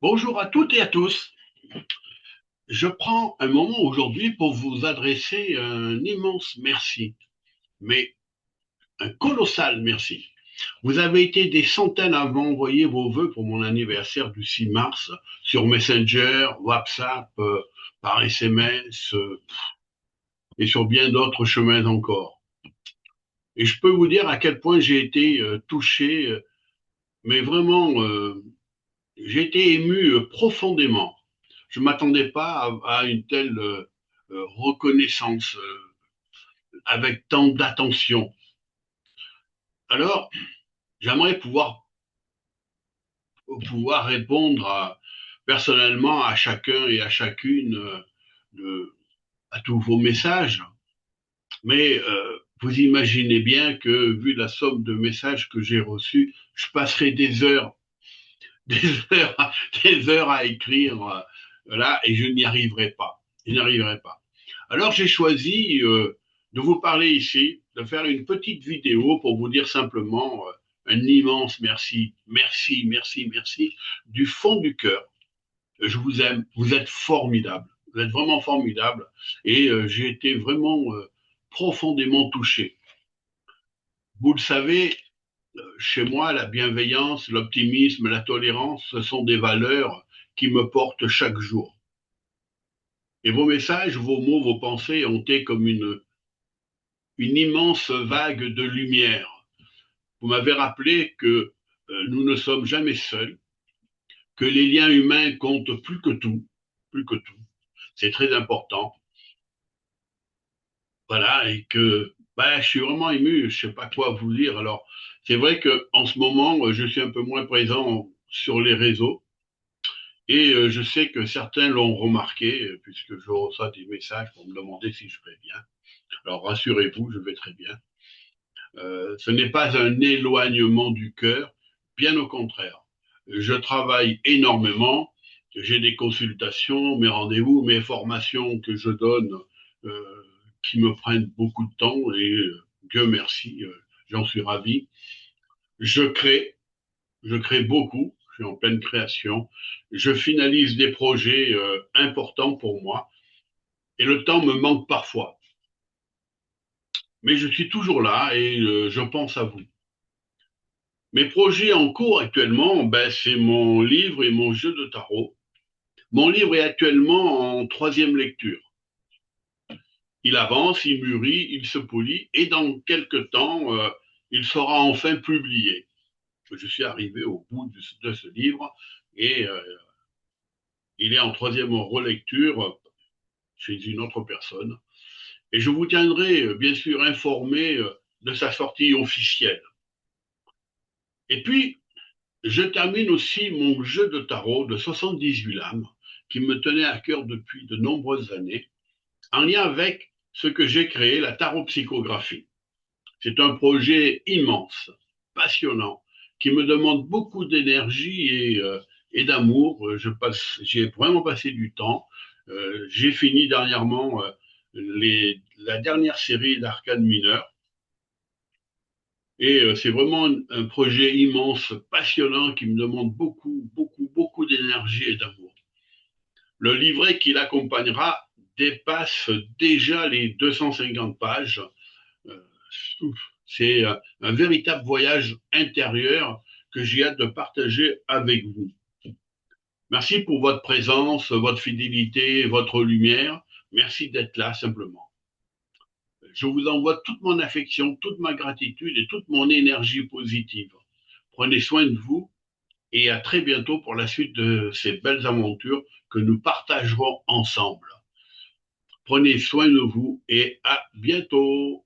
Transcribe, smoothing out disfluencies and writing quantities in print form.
Bonjour à toutes et à tous. Je prends un moment aujourd'hui pour vous adresser un immense merci, mais un colossal merci. Vous avez été des centaines à m'envoyer vos vœux pour mon anniversaire du 6 mars sur Messenger, WhatsApp, par SMS et sur bien d'autres chemins encore. Et je peux vous dire à quel point j'ai été touché, mais vraiment, j'ai été ému profondément. Je ne m'attendais pas à une telle reconnaissance avec tant d'attention. Alors, j'aimerais pouvoir répondre personnellement à chacun et à chacune à tous vos messages, mais vous imaginez bien que, vu la somme de messages que j'ai reçus, je passerai des heures, des heures à écrire là, et je n'y arriverai pas. Je n'y arriverai pas. Alors j'ai choisi de vous parler ici, de faire une petite vidéo pour vous dire simplement un immense merci, merci, merci, merci du fond du cœur. Je vous aime, vous êtes formidables, vous êtes vraiment formidables et j'ai été vraiment profondément touché. Vous le savez, chez moi, la bienveillance, l'optimisme, la tolérance, ce sont des valeurs qui me portent chaque jour. Et vos messages, vos mots, vos pensées ont été comme une immense vague de lumière. Vous m'avez rappelé que nous ne sommes jamais seuls, que les liens humains comptent plus que tout, plus que tout. C'est très important. Voilà, et que je suis vraiment ému, je sais pas quoi vous dire. Alors, c'est vrai que en ce moment, je suis un peu moins présent sur les réseaux. Et je sais que certains l'ont remarqué, puisque je reçois des messages pour me demander si je vais bien. Alors rassurez-vous, je vais très bien. Ce n'est pas un éloignement du cœur, bien au contraire. Je travaille énormément, j'ai des consultations, mes rendez-vous, mes formations que je donne euh, qui me prennent beaucoup de temps et Dieu merci, j'en suis ravi. Je crée, je crée beaucoup, je suis en pleine création. Je finalise des projets importants pour moi et le temps me manque parfois. Mais je suis toujours là et je pense à vous. Mes projets en cours actuellement, c'est mon livre et mon jeu de tarot. Mon livre est actuellement en troisième lecture. Il avance, il mûrit, il se polit et dans quelques temps, il sera enfin publié. Je suis arrivé au bout de ce livre et il est en troisième relecture chez une autre personne. Et je vous tiendrai bien sûr informé de sa sortie officielle. Et puis, je termine aussi mon jeu de tarot de 78 lames qui me tenait à cœur depuis de nombreuses années, en lien avec ce que j'ai créé, la tarot-psychographie. C'est un projet immense, passionnant, qui me demande beaucoup d'énergie et d'amour. J'ai vraiment passé du temps. J'ai fini dernièrement la dernière série d'arcades mineures. Et c'est vraiment un projet immense, passionnant, qui me demande beaucoup, beaucoup, beaucoup d'énergie et d'amour. Le livret qui l'accompagnera dépasse déjà les 250 pages. Euh, c'est un véritable voyage intérieur que j'ai hâte de partager avec vous. Merci pour votre présence, votre fidélité, votre lumière. Merci d'être là simplement. Je vous envoie toute mon affection, toute ma gratitude et toute mon énergie positive. Prenez soin de vous et à très bientôt pour la suite de ces belles aventures que nous partagerons ensemble. Prenez soin de vous et à bientôt.